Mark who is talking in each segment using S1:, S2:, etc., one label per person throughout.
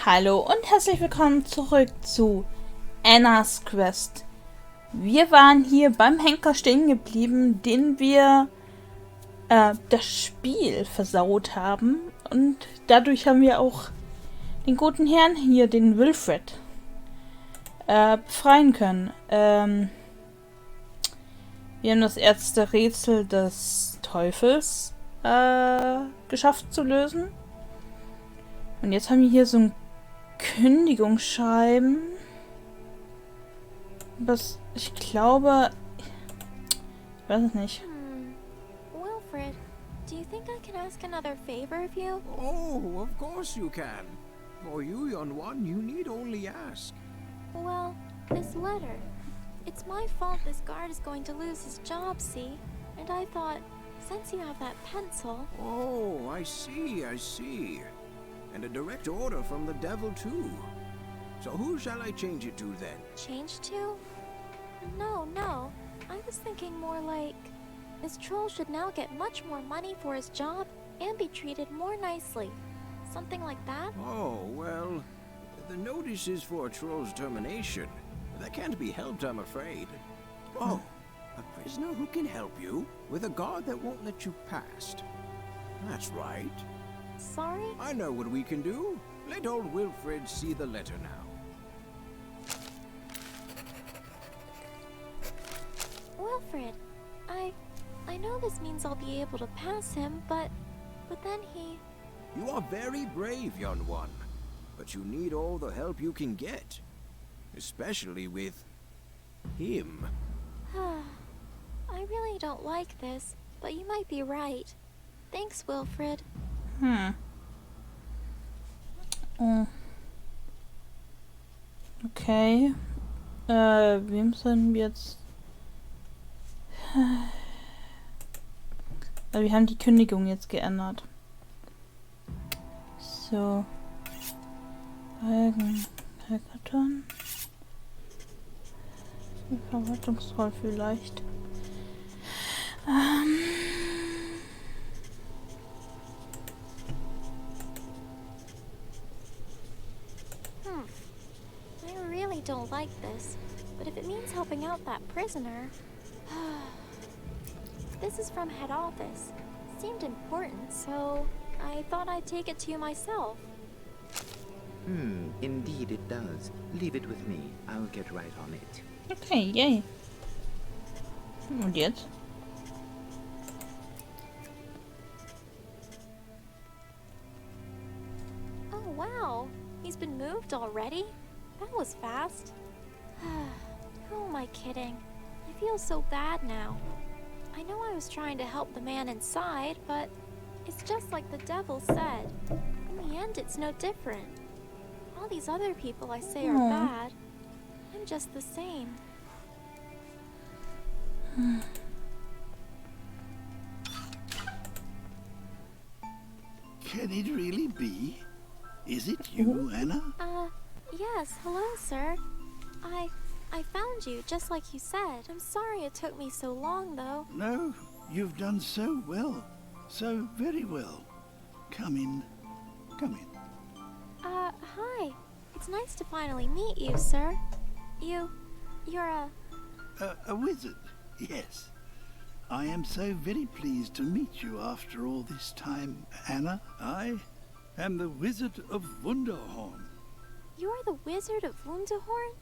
S1: Hallo und herzlich willkommen zurück zu Annas Quest. Wir waren hier beim Henker stehen geblieben, den wir das Spiel versaut haben. Und dadurch haben wir auch den guten Herrn hier, den Wilfred, befreien können. Wir haben das erste Rätsel des Teufels geschafft zu lösen. Und jetzt haben wir hier so ein Kündigungsschreiben. Was ich glaube. Ich weiß es nicht.
S2: Wilfred, do you think I can ask another favor of you?
S3: Oh, of course you can. For you, yon one, you need only ask.
S2: Well, this letter. It's my fault this guard is going to lose his job, see? And I thought, since you have that pencil...
S3: Oh, I see. And a direct order from the devil, too. So who shall I change it to, then?
S2: Change to? No. I was thinking more like... This troll should now get much more money for his job and be treated more nicely. Something like that?
S3: Oh, well, the notice is for a troll's termination. That can't be helped, I'm afraid. Oh, a prisoner who can help you with a guard that won't let you past. That's right.
S2: Sorry?
S3: I know what we can do. Let old Wilfred see the letter now.
S2: Wilfred, I know this means I'll be able to pass him, but then he...
S3: You are very brave, young one. But you need all the help you can get. Especially with him.
S2: I really don't like this, but you might be right. Thanks, Wilfred.
S1: Oh. Okay. Wem sollen wir jetzt... Wir haben die Kündigung jetzt geändert. So. Hackathon. Verwaltungsroll vielleicht.
S2: I really don't like this, but if it means helping out that prisoner... This is from head office. Seemed important, so I thought I'd take it to you myself.
S4: Indeed it does. Leave it with me. I'll get right on it.
S1: Okay, yay. Und jetzt?
S2: Oh, wow. He's been moved already? That was fast. Who am I kidding? I feel so bad now. I know I was trying to help the man inside, but it's just like the devil said. In the end, it's no different. All these other people I say are bad. I'm just the same.
S5: Can it really be? Is it you, Anna?
S2: Yes, hello, sir. I found you, just like you said. I'm sorry it took me so long, though.
S5: No, you've done so well. So very well. Come in.
S2: Hi. It's nice to finally meet you, sir. You're
S5: A wizard, yes. I am so very pleased to meet you after all this time, Anna. I am the Wizard of Wunderhorn.
S2: You're the Wizard of Wunderhorn?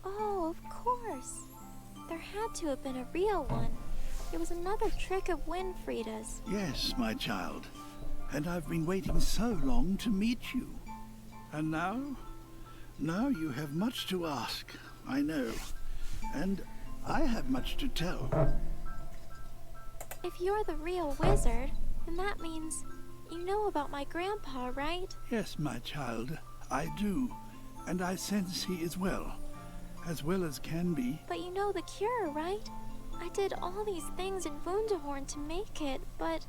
S2: Oh, of course. There had to have been a real one. It was another trick of Winfrieda's.
S5: Yes, my child. And I've been waiting so long to meet you. And now you have much to ask, I know. And I have much to tell.
S2: If you're the real wizard, then that means you know about my grandpa, right?
S5: Yes, my child, I do. And I sense he is well as can be.
S2: But you know the cure, right? I did all these things in Wunderhorn to make it, but...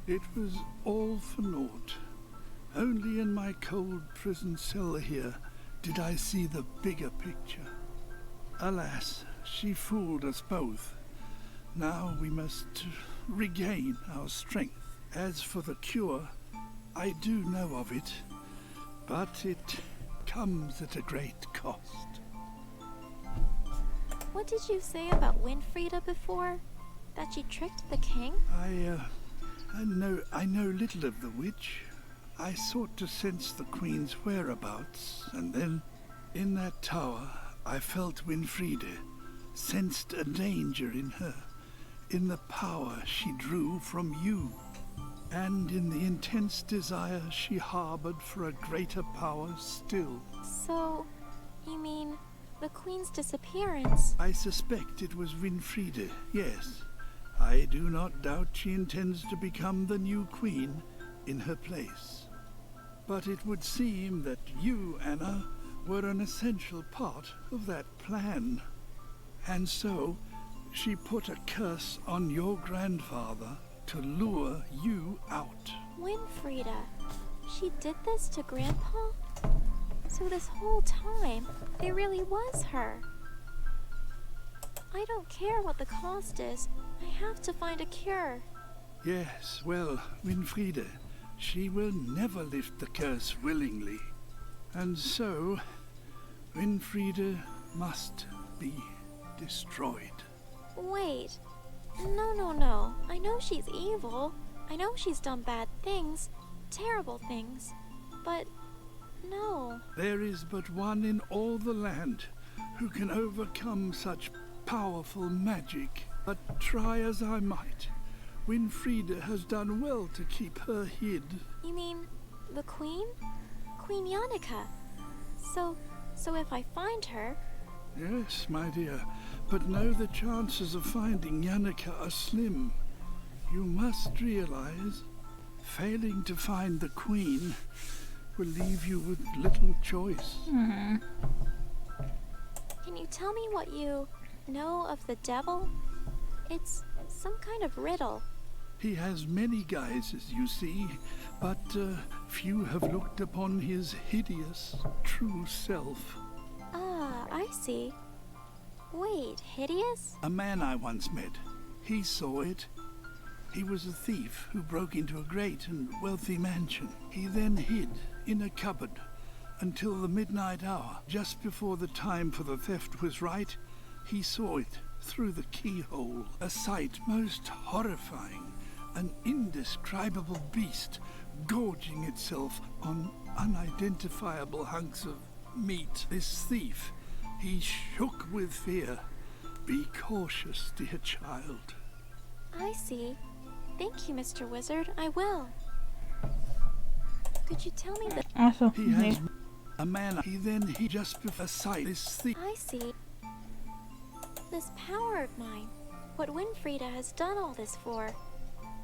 S5: It was all for naught. Only in my cold prison cell here did I see the bigger picture. Alas, she fooled us both. Now we must regain our strength. As for the cure, I do know of it, but it comes at a great cost.
S2: What did you say about Winfrieda before? That she tricked the king?
S5: I know little of the witch. I sought to sense the queen's whereabouts, and then, in that tower, I felt Winfrieda, sensed a danger in her, in the power she drew from you, and in the intense desire she harbored for a greater power still.
S2: So, you mean the queen's disappearance?
S5: I suspect it was Winfrieda, yes. I do not doubt she intends to become the new queen in her place. But it would seem that you, Anna, were an essential part of that plan. And so, she put a curse on your grandfather to lure you out.
S2: Winfrieda, she did this to Grandpa? So this whole time, it really was her. I don't care what the cost is. I have to find a cure.
S5: Yes, well, Winfrieda, she will never lift the curse willingly. And so, Winfrieda must be destroyed.
S2: Wait. No. I know she's evil. I know she's done bad things. Terrible things. But no.
S5: There is but one in all the land who can overcome such powerful magic. But try as I might, Winfrieda has done well to keep her hid.
S2: You mean the queen? Queen Yannicka. So if I find her...
S5: Yes, my dear, but know the chances of finding Yannicka are slim. You must realize, failing to find the queen will leave you with little choice.
S1: Hmm.
S2: Can you tell me what you know of the devil? It's some kind of riddle.
S5: He has many guises, you see, but few have looked upon his hideous, true self.
S2: Ah, I see. Wait, hideous?
S5: A man I once met, he saw it. He was a thief who broke into a great and wealthy mansion. He then hid in a cupboard until the midnight hour. Just before the time for the theft was right, he saw it through the keyhole. A sight most horrifying. An indescribable beast gorging itself on unidentifiable hunks of meat. This thief, he shook with fear. Be cautious, dear child.
S2: I see. Thank you, Mr. Wizard. I will. Could you tell me the...
S1: Also,
S5: He has a man. He just before a sight. This thief.
S2: I see. This power of mine. What Winfrieda has done all this for.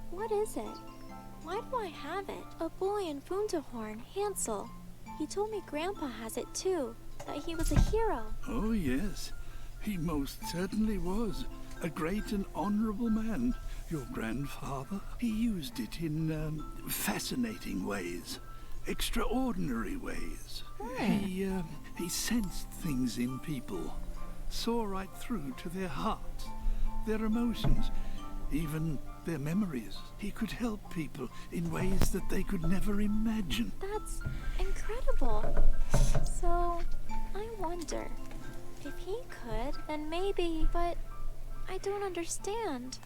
S2: What is it? Why do I have it? A boy in Wunderhorn, Hansel. He told me Grandpa has it too. That he was a hero.
S5: Oh, yes. He most certainly was. A great and honorable man, your grandfather. He used it in fascinating ways. Extraordinary ways. He sensed things in people. Saw right through to their hearts, their emotions, even their memories. He could help people in ways that they could never imagine.
S2: That's incredible. So, I wonder, if he could, then maybe, but I don't understand.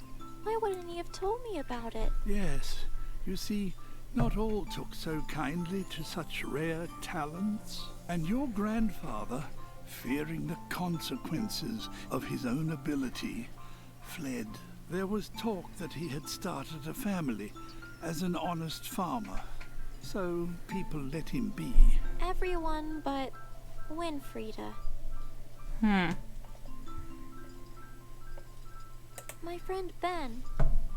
S2: Why wouldn't he have told me about it?
S5: Yes, you see, not all took so kindly to such rare talents. And your grandfather, fearing the consequences of his own ability, fled. There was talk that he had started a family as an honest farmer, so people let him be.
S2: Everyone but Winfrieda. My friend Ben.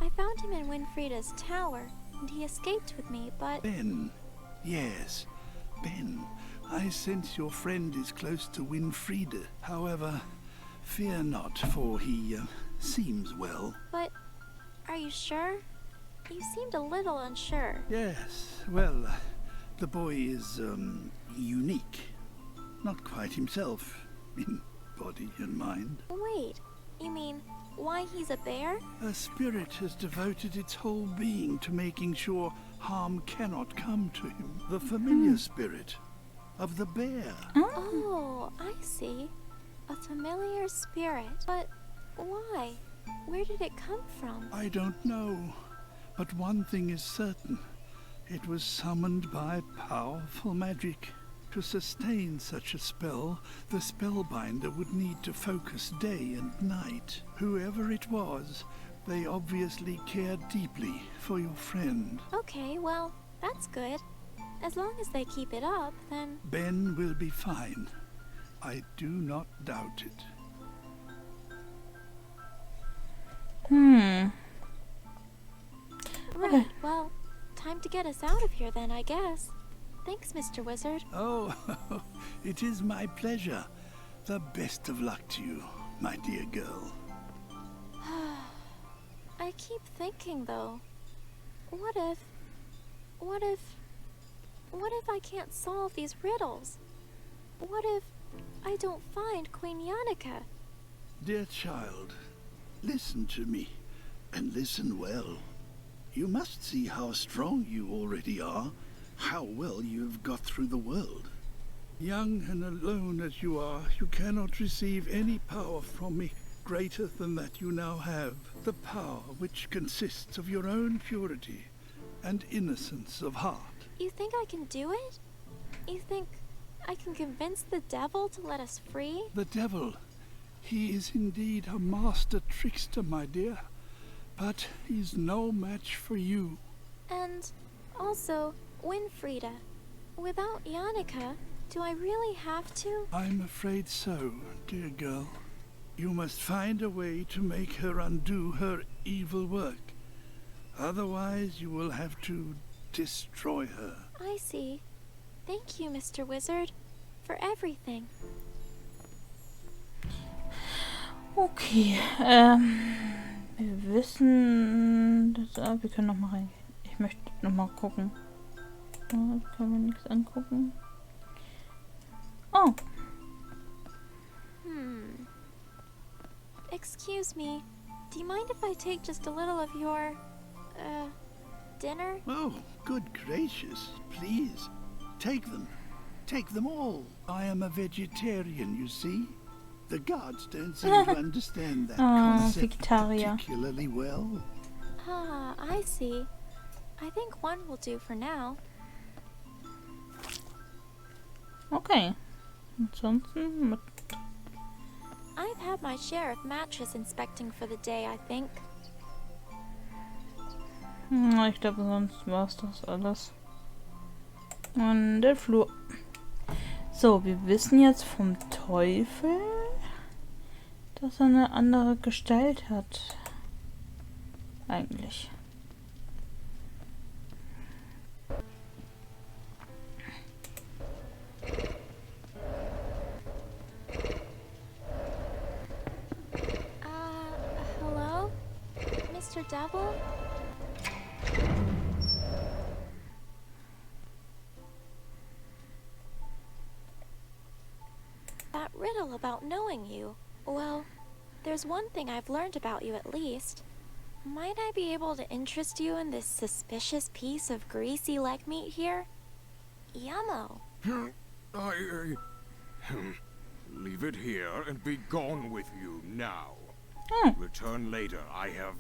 S2: I found him in Winfrieda's tower, and he escaped with me, but...
S5: Ben. Yes, Ben. I sense your friend is close to Winfrieda. However, fear not, for he seems well.
S2: But, are you sure? You seemed a little unsure.
S5: Yes, well, the boy is, unique. Not quite himself, in body and mind.
S2: Wait, you mean why he's a bear?
S5: A spirit has devoted its whole being to making sure harm cannot come to him. The familiar spirit, of the bear.
S2: Oh, I see. A familiar spirit. But why? Where did it come from?
S5: I don't know, but one thing is certain. It was summoned by powerful magic. To sustain such a spell, the spellbinder would need to focus day and night. Whoever it was, they obviously cared deeply for your friend.
S2: Okay, well, that's good. As long as they keep it up, then...
S5: Ben will be fine. I do not doubt it.
S2: Right, well, time to get us out of here then, I guess. Thanks, Mr. Wizard.
S5: Oh, it is my pleasure. The best of luck to you, my dear girl.
S2: I keep thinking, though. What if I can't solve these riddles? What if I don't find Queen Yannicka?
S5: Dear child, listen to me, and listen well. You must see how strong you already are, how well you have got through the world. Young and alone as you are, you cannot receive any power from me greater than that you now have. The power which consists of your own purity and innocence of heart.
S2: You think I can do it? You think I can convince the devil to let us free?
S5: The devil, he is indeed a master trickster, my dear, but he's no match for you.
S2: And also, Winfrieda. Without Yannicka, do I really have to?
S5: I'm afraid so, dear girl. You must find a way to make her undo her evil work. Otherwise, you will have to destroy her.
S2: I see. Thank you, Mr. Wizard, for everything.
S1: Okay, wir wissen, dass, wir können noch mal rein. Ich möchte noch mal gucken. Da können wir nichts angucken. Oh.
S2: Excuse me. Do you mind if I take just a little of your, dinner?
S5: Oh, good gracious, please. Take them. Take them all. I am a vegetarian, you see. The gods don't seem to understand that concept
S1: Vegetarier.
S5: particularly well.
S2: Ah, I see. I think one will do for now.
S1: Okay. Ansonsten mit
S2: I've had my share of matches inspecting for the day, I think.
S1: Ich glaube, sonst war es das alles. Und der Flur. So, wir wissen jetzt vom Teufel, dass er eine andere Gestalt hat. Eigentlich.
S2: Hello? Mr. Devil? That riddle about knowing you. Well, there's one thing I've learned about you at least. Might I be able to interest you in this suspicious piece of greasy leg meat here? Yummo.
S3: Leave it here and be gone with you now. Return later. I have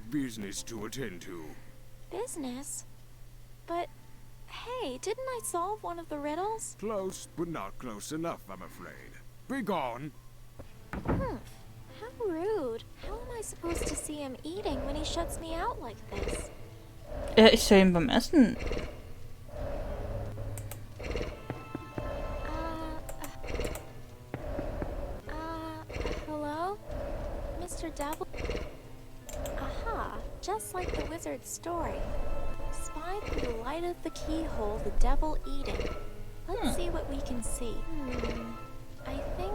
S3: business to attend to.
S2: Business? But, hey, didn't I solve one of the riddles?
S3: Close, but not close enough, I'm afraid. Be gone.
S2: How rude. How am I supposed to see him eating when he shuts me out like this?
S1: Ich soll ihn beim Essen.
S2: Hello? Mr. Devil? Aha, just like the wizard's story. Spy through the light of the keyhole the devil eating. Let's see what we can see. I think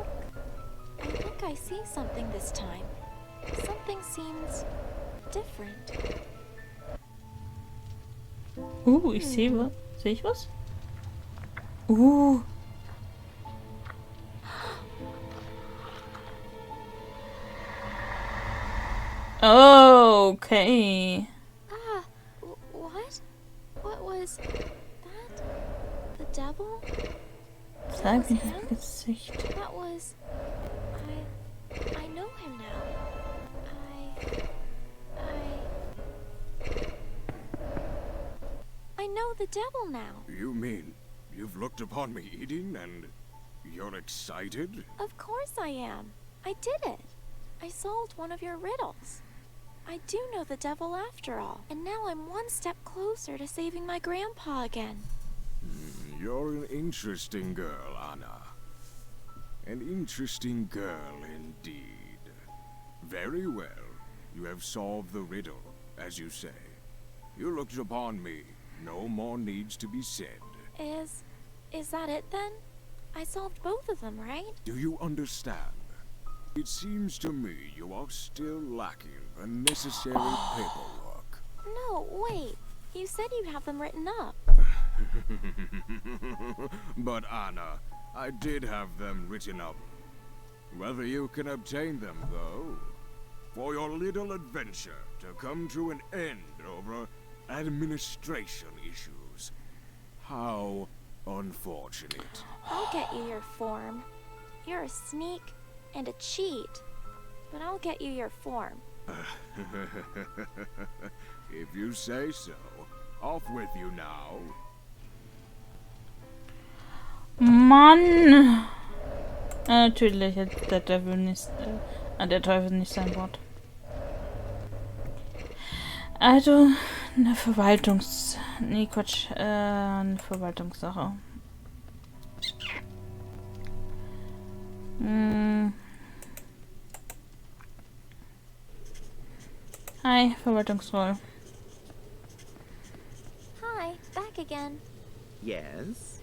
S2: I see something this time. Something seems different.
S1: Ich sehe was. Sehe ich was? Okay.
S2: What? What was that? The devil?
S1: Sei
S2: was
S1: mir
S2: him?
S1: das Gesicht.
S2: That was... I know him now. I know the devil now.
S3: You mean you've looked upon me eating and you're excited?
S2: Of course I am. I did it. I solved one of your riddles. I do know the devil after all, and now I'm one step closer to saving my grandpa again.
S3: You're an interesting girl, Anna. An interesting girl indeed. Very well. You have solved the riddle, as you say. You looked upon me. No more needs to be said.
S2: Is that it then? I solved both of them, right?
S3: Do you understand? It seems to me you are still lacking the necessary paperwork.
S2: No, wait. You said you'd have them written up.
S3: But Anna, I did have them written up. Whether you can obtain them, though, for your little adventure to come to an end over administration issues. How unfortunate.
S2: I'll get you your form. You're a sneak and a cheat. But I'll get you your form.
S3: If you say so. Off with you now.
S1: Mann! Natürlich hat der Teufel nicht sein Wort. Also, eine Nee, Quatsch. Eine Verwaltungssache. Hi, Verwaltungsroll.
S2: Hi, back again.
S4: Yes?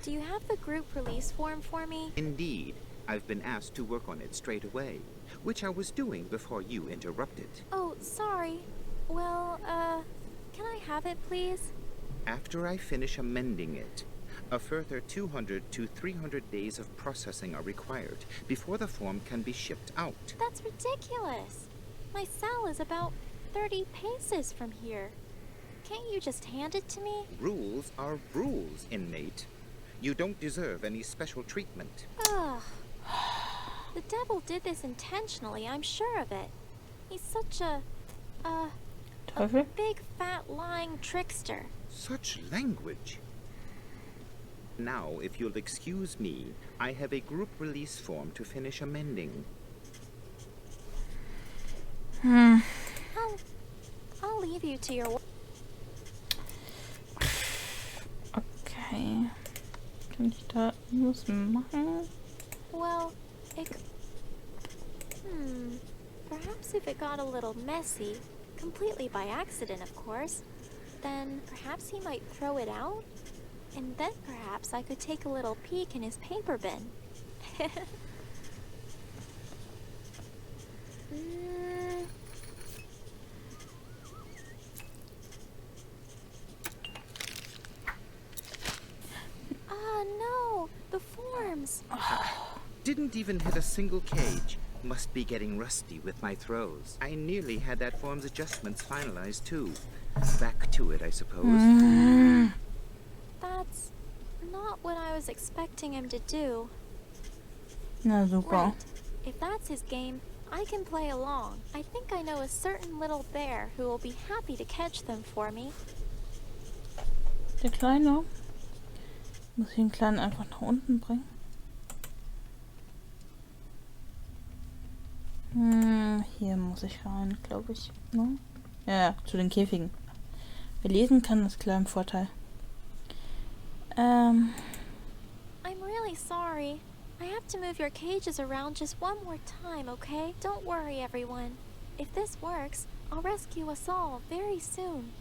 S2: Do you have the group release form for me?
S4: Indeed. I've been asked to work on it straight away, which I was doing before you interrupted.
S2: Oh, sorry. Well, can I have it, please?
S4: After I finish amending it, a further 200 to 300 days of processing are required before the form can be shipped out.
S2: That's ridiculous. My cell is about 30 paces from here. Can't you just hand it to me?
S4: Rules are rules, inmate. You don't deserve any special treatment.
S2: Ugh. The devil did this intentionally, I'm sure of it. He's such a
S1: Teufel?
S2: big fat lying trickster.
S4: Such language. Now, if you'll excuse me, I have a group release form to finish amending.
S2: I'll leave you to your...
S1: Okay. Kann ich da irgendwas machen?
S2: Well, perhaps if it got a little messy, completely by accident, of course, then perhaps he might throw it out, and then perhaps I could take a little peek in his paper bin. No, the forms.
S4: Didn't even hit a single cage. Must be getting rusty with my throws. I nearly had that form's adjustments finalized too. Back to it, I suppose.
S2: That's not what I was expecting him to do.
S1: Na super.
S2: Right. If that's his game, I can play along. I think I know a certain little bear who will be happy to catch them for me.
S1: Der Kleine. Muss ich den Kleinen einfach nach unten bringen? Hier muss ich rein, glaube ich. Ne? Ja, zu den Käfigen. Wer lesen kann, ist klar im Vorteil.
S2: I'm really sorry. I have to move your cages around just one more time, okay? Don't worry, everyone. If this works, I'll rescue us all very soon.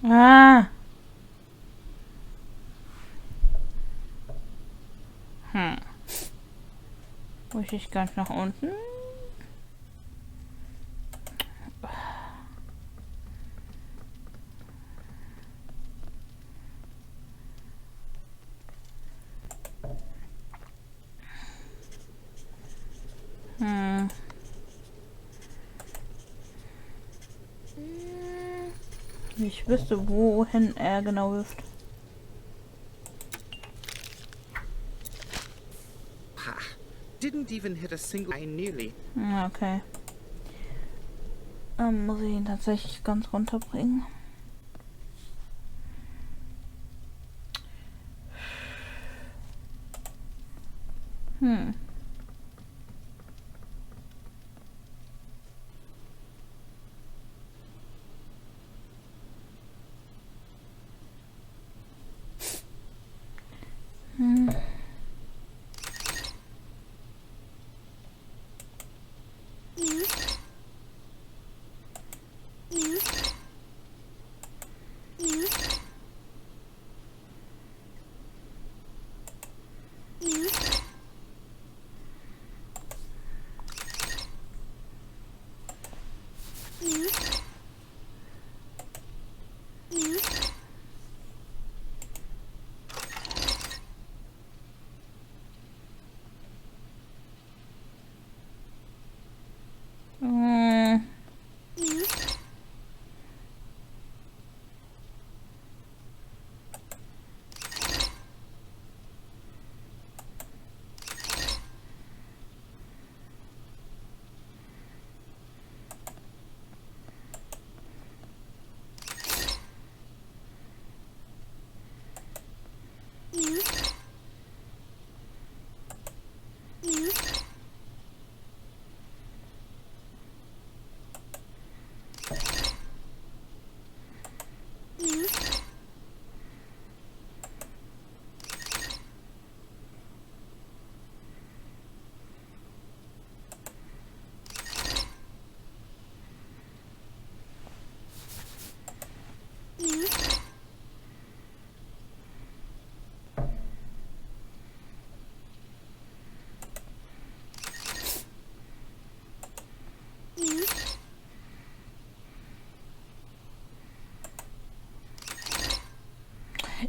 S1: Ah. Muss ich ganz nach unten? Ich wüsste, wohin er genau wirft.
S4: Ha! Didn't even hit a single. I nearly.
S1: Ja, okay. Muss ich ihn tatsächlich ganz runterbringen.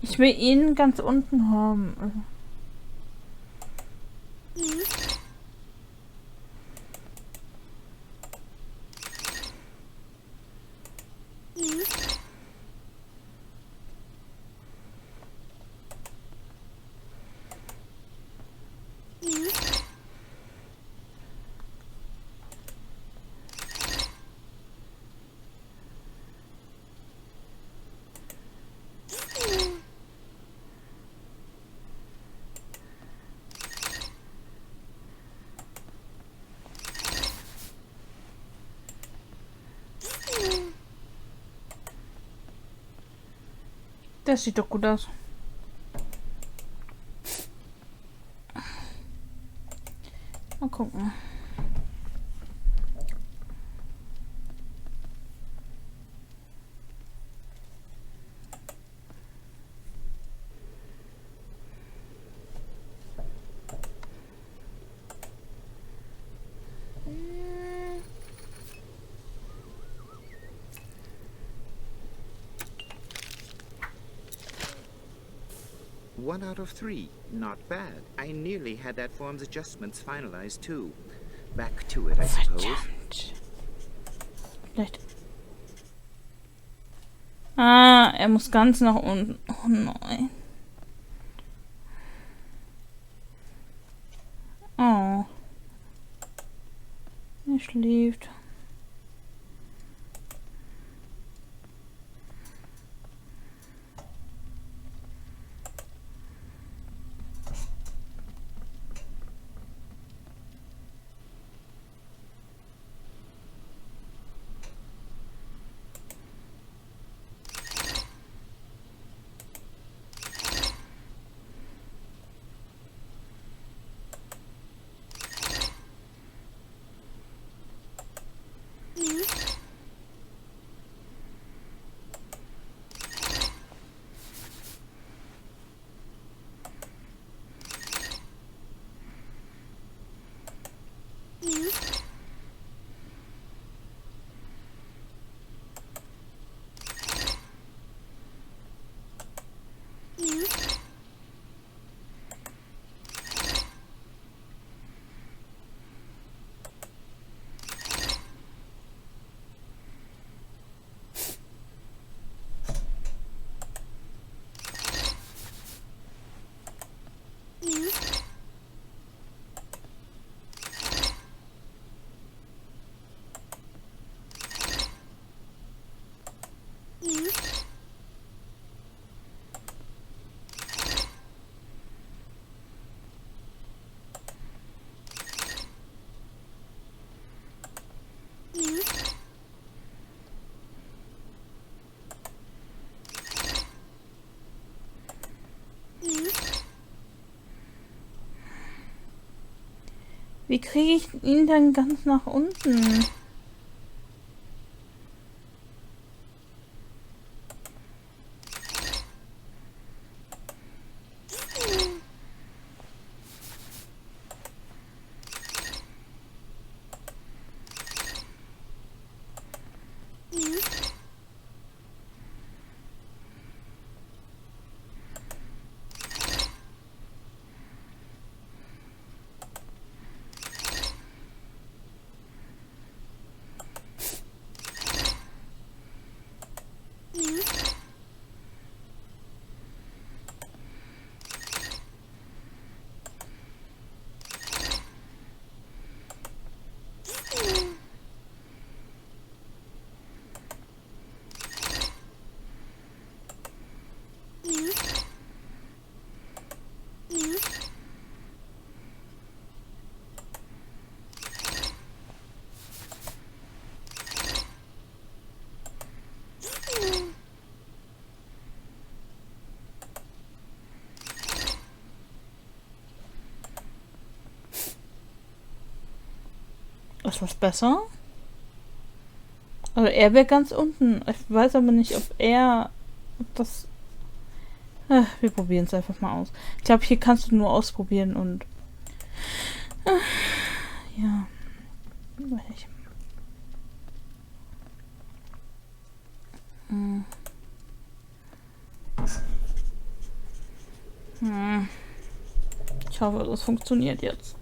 S1: Ich will ihn ganz unten haben. Das sieht doch gut aus. Mal gucken.
S4: One out of 3. Not bad. I nearly had that form's adjustments finalized too. Back to it, I suppose.
S1: Verdammt. Vielleicht. Ah, er muss ganz nach unten. Oh nein. Oh. Er schläft. Wie kriege ich ihn dann ganz nach unten? Ist das besser? Also er wäre ganz unten. Ich weiß aber nicht, ob das... wir probieren es einfach mal aus. Ich glaube, hier kannst du nur ausprobieren und... ja. Weiß nicht. Ich hoffe, das funktioniert jetzt.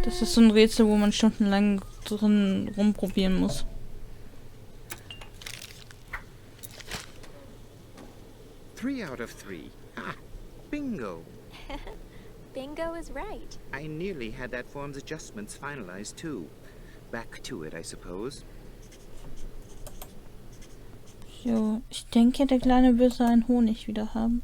S1: Das ist so ein Rätsel, wo man stundenlang drin rumprobieren muss.
S4: Three out of three. Ha! Bingo!
S2: Bingo is right.
S4: I nearly had that form's adjustments finalized too. Back to it, I suppose.
S1: So, ich denke, der Kleine wird seinen Honig wieder haben.